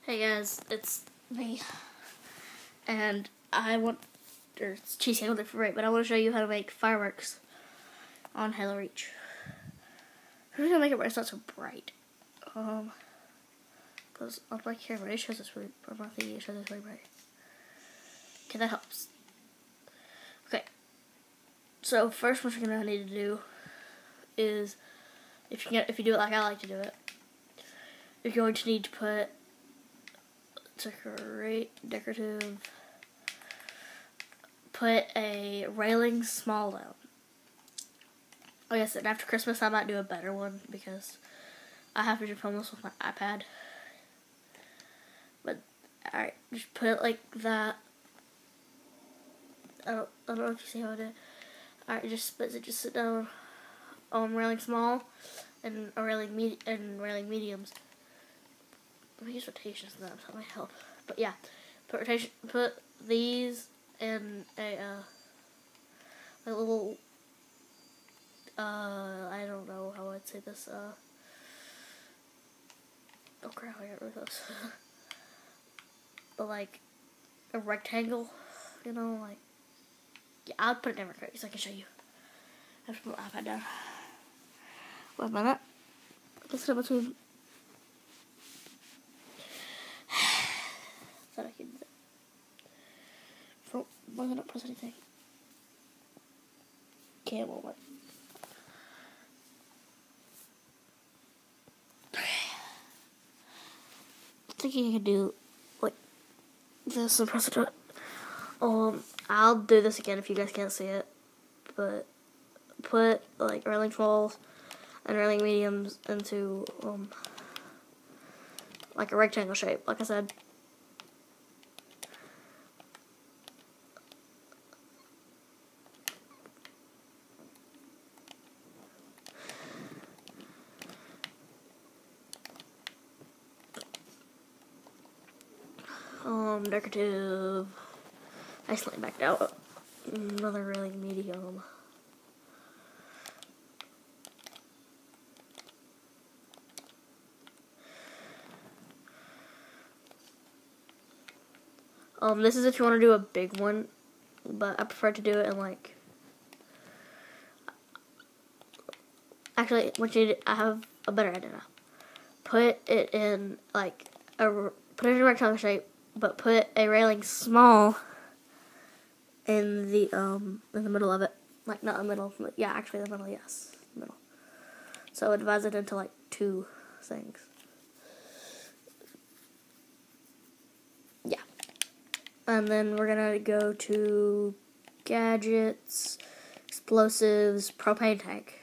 Hey guys, it's me, and it's cheesy, I don't know if it's right, but I want to show you how to make fireworks on Halo Reach. I'm just gonna make it where it's not so bright, because on my camera it shows this really, on my thingy it shows this really bright. Okay, that helps. Okay, so first what you're gonna need to do is, if you do it like I like to do it, you're going to need to put decorative, put a railing small down. Like I said, after Christmas I might do a better one because I have to film this with my iPad. But alright, just put it like that. I don't know if you see how I did. Alright, just sit down on railing small and a railing mediums. Let me use rotations now, that might help. But yeah, put these in a little, I don't know how I'd say this, oh crap, I got rid of this. But like a rectangle, you know, like, yeah, I'll put it in right so I can show you. I have to put my iPad down. Wait a minute. Let's go between. That I can do. Why did I not press anything? Okay, well, what? I'm thinking I could do like this and press it. I'll do this again if you guys can't see it, but put like railing walls and railing mediums into like a rectangle shape, like I said. Decorative. I slightly backed out. Another railing medium. This is if you want to do a big one, but I prefer to do it in like. Actually, I have a better idea now. Put it in like put it in a rectangle shape, but put a railing small in the middle of it. Like not in the middle, but yeah, actually the middle, yes, the middle. So it divides it into like two things. Yeah. And then we're gonna go to gadgets, explosives, propane tank.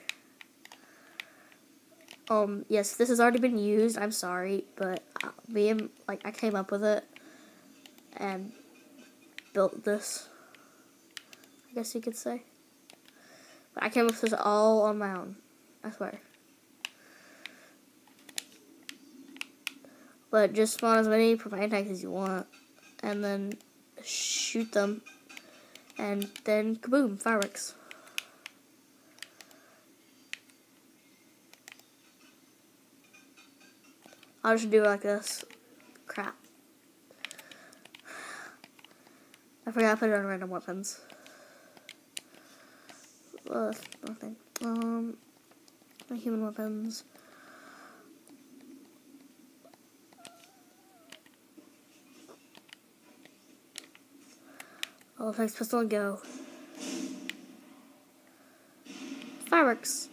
Yes, this has already been used. I'm sorry, but I came up with it and built this, I guess you could say. But I came up with this all on my own, I swear. But just spawn as many propane tanks as you want, and then shoot them, and then kaboom, fireworks. I'll just do it like this. Crap. I forgot to put it on random weapons. Nothing. My human weapons. Oh, thanks, pistol and go. Fireworks.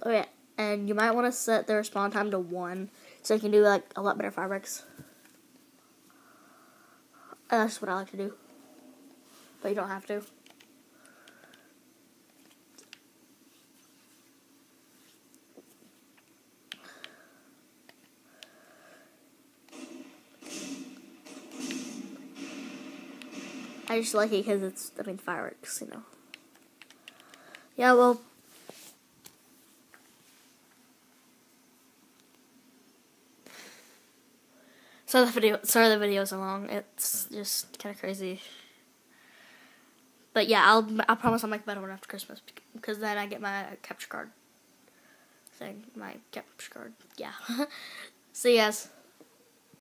Oh yeah, and you might want to set the respawn time to 1, so you can do like a lot better fireworks. That's what I like to do, but you don't have to. I just like it because it's, fireworks, you know. Yeah, well. Sorry the video's so long. It's just kind of crazy. But yeah, I promise I'll make a better one after Christmas because then I get my capture card thing. My capture card. Yeah. See you guys.